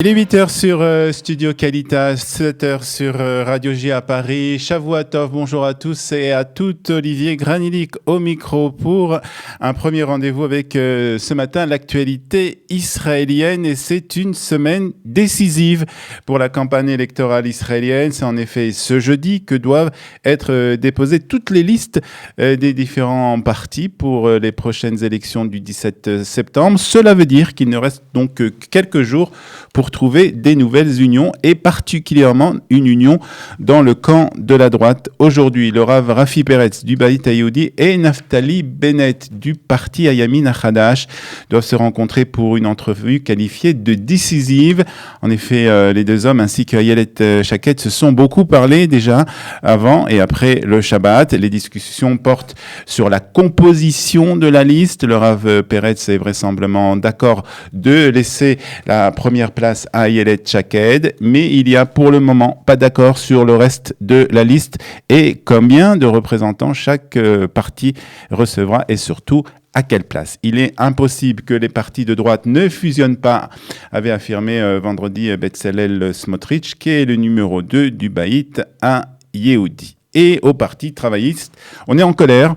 Il est 8h sur Studio Qualitas, 7h sur Radio J à Paris. Shavua Tov, bonjour à tous et à toutes. Olivier Granilic au micro pour un premier rendez-vous avec ce matin l'actualité israélienne. Et c'est une semaine décisive pour la campagne électorale israélienne. C'est en effet ce jeudi que doivent être déposées toutes les listes des différents partis pour les prochaines élections du 17 septembre. Cela veut dire qu'il ne reste donc que quelques jours pour trouver des nouvelles unions et particulièrement une union dans le camp de la droite. Aujourd'hui, le Rav Rafi Peretz du Bayit Hayoudi et Naftali Bennett du parti Hayamin Hadash doivent se rencontrer pour une entrevue qualifiée de décisive. En effet, les deux hommes ainsi que Ayelet Shaked se sont beaucoup parlé déjà avant et après le Shabbat. Les discussions portent sur la composition de la liste. Le Rav Peretz est vraisemblablement d'accord de laisser la première place à Ayelet Shaked, mais il y a pour le moment pas d'accord sur le reste de la liste et combien de représentants chaque parti recevra et surtout à quelle place. Il est impossible que les partis de droite ne fusionnent pas, avait affirmé vendredi Betzalel Smotrich, qui est le numéro 2 du Bayit à Yehoudi. Et au parti travailliste, on est en colère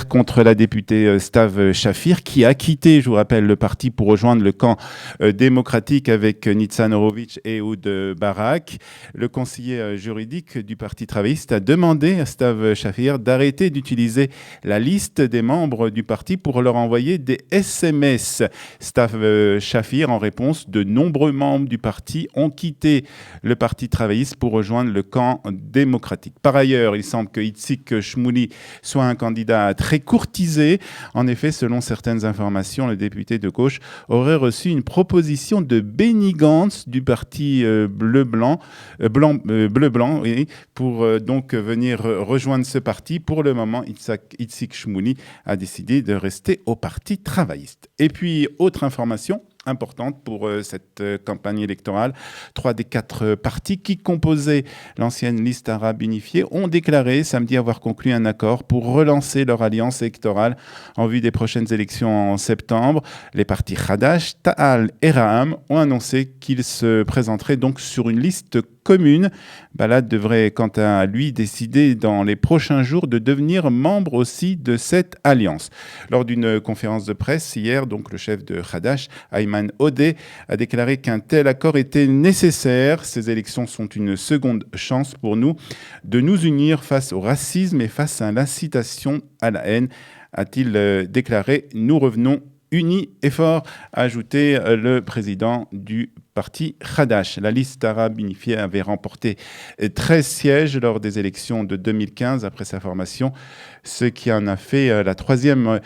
contre la députée Stav Shafir qui a quitté, je vous rappelle, le parti pour rejoindre le camp démocratique avec Nitzan Horowitz et Ehud Barak. Le conseiller juridique du parti travailliste a demandé à Stav Shafir d'arrêter d'utiliser la liste des membres du parti pour leur envoyer des SMS. Stav Shafir, en réponse, de nombreux membres du parti ont quitté le parti travailliste pour rejoindre le camp démocratique. Par ailleurs, il semble que Itzik Shmouli soit un candidat très courtisé. En effet, selon certaines informations, le député de gauche aurait reçu une proposition de Benny Gantz du parti bleu-blanc, pour donc venir rejoindre ce parti. Pour le moment, Itzik Shmouli a décidé de rester au parti travailliste. Et puis, autre information importante pour cette campagne électorale. 3 des 4 partis qui composaient l'ancienne liste arabe unifiée ont déclaré samedi avoir conclu un accord pour relancer leur alliance électorale en vue des prochaines élections en septembre. Les partis Hadash, Ta'al et Ra'am ont annoncé qu'ils se présenteraient donc sur une liste commune. Balad devrait quant à lui décider dans les prochains jours de devenir membre aussi de cette alliance. Lors d'une conférence de presse hier, donc le chef de Hadash, Ayman Odeh, a déclaré qu'un tel accord était nécessaire. Ces élections sont une seconde chance pour nous de nous unir face au racisme et face à l'incitation à la haine, a-t-il déclaré. Nous revenons unis et forts, a ajouté le président du parti Hadash. La liste arabe unifiée avait remporté 13 sièges lors des élections de 2015 après sa formation, ce qui en a fait la troisième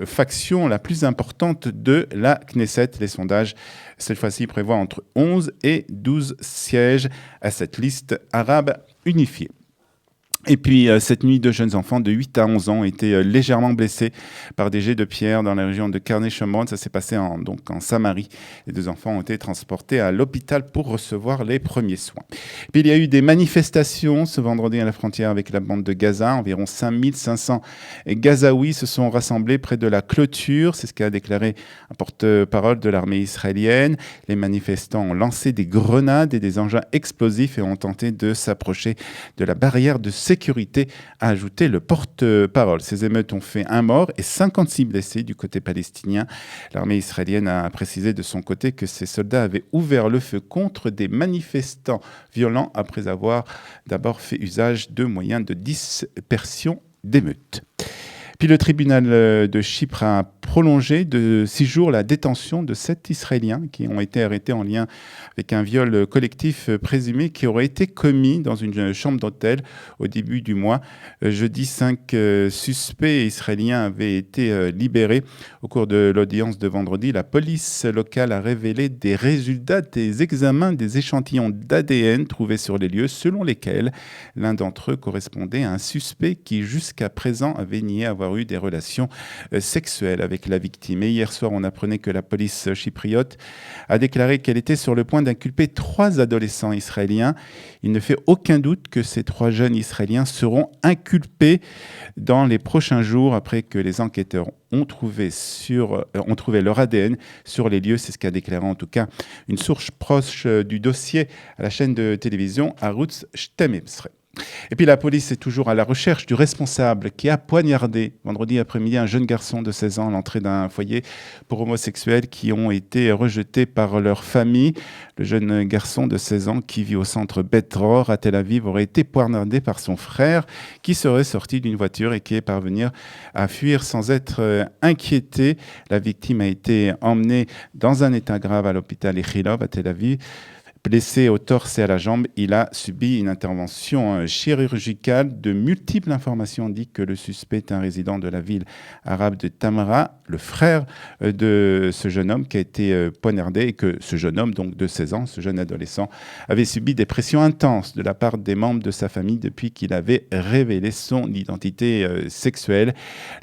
faction la plus importante de la Knesset. Les sondages, cette fois-ci, prévoient entre 11 et 12 sièges à cette liste arabe unifiée. Et puis, cette nuit, 2 jeunes enfants de 8 à 11 ans ont été légèrement blessés par des jets de pierre dans la région de Karnei-Shomron. Ça s'est passé en Samarie. Les 2 enfants ont été transportés à l'hôpital pour recevoir les premiers soins. Puis, il y a eu des manifestations ce vendredi à la frontière avec la bande de Gaza. Environ 5500 Gazaouis se sont rassemblés près de la clôture. C'est ce qu'a déclaré un porte-parole de l'armée israélienne. Les manifestants ont lancé des grenades et des engins explosifs et ont tenté de s'approcher de la barrière de sécurité, a ajouté le porte-parole. Ces émeutes ont fait 1 mort et 56 blessés du côté palestinien. L'armée israélienne a précisé de son côté que ses soldats avaient ouvert le feu contre des manifestants violents après avoir d'abord fait usage de moyens de dispersion d'émeutes. Puis le tribunal de Chypre a prolongé de 6 jours la détention de 7 Israéliens qui ont été arrêtés en lien avec un viol collectif présumé qui aurait été commis dans une chambre d'hôtel au début du mois. Jeudi, 5 suspects israéliens avaient été libérés. Au cours de l'audience de vendredi, la police locale a révélé des résultats des examens des échantillons d'ADN trouvés sur les lieux, selon lesquels l'un d'entre eux correspondait à un suspect qui jusqu'à présent avait nié avoir eu des relations sexuelles avec avec la victime. Et hier soir, on apprenait que la police chypriote a déclaré qu'elle était sur le point d'inculper 3 adolescents israéliens. Il ne fait aucun doute que ces 3 jeunes Israéliens seront inculpés dans les prochains jours après que les enquêteurs ont trouvé leur ADN sur les lieux. C'est ce qu'a déclaré en tout cas une source proche du dossier à la chaîne de télévision Arutz 12. Et puis la police est toujours à la recherche du responsable qui a poignardé vendredi après-midi un jeune garçon de 16 ans à l'entrée d'un foyer pour homosexuels qui ont été rejetés par leur famille. Le jeune garçon de 16 ans qui vit au centre Bet Dror à Tel Aviv aurait été poignardé par son frère qui serait sorti d'une voiture et qui est parvenu à fuir sans être inquiété. La victime a été emmenée dans un état grave à l'hôpital Ichilov à Tel Aviv. Blessé au torse et à la jambe, il a subi une intervention chirurgicale. De multiples informations indiquent que le suspect est un résident de la ville arabe de Tamra, le frère de ce jeune homme qui a été poignardé, et que ce jeune homme, donc de 16 ans, ce jeune adolescent, avait subi des pressions intenses de la part des membres de sa famille depuis qu'il avait révélé son identité sexuelle.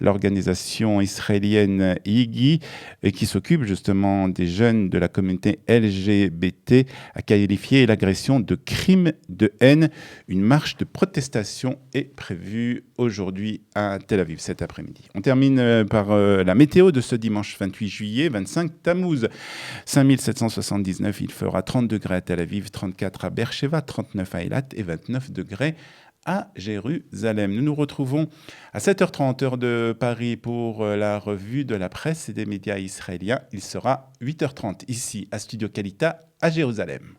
L'organisation israélienne IGI, qui s'occupe justement des jeunes de la communauté LGBT, a qualifié l'agression de crime de haine. Une marche de protestation est prévue aujourd'hui à Tel Aviv cet après-midi. On termine par la météo de ce dimanche 28 juillet, 25 Tammuz. 5779, il fera 30 degrés à Tel Aviv, 34 à Beersheva, 39 à Eilat et 29 degrés à Jérusalem. Nous nous retrouvons à 7h30 heure de Paris pour la revue de la presse et des médias israéliens. Il sera 8h30 ici à Studio Kalita à Jérusalem.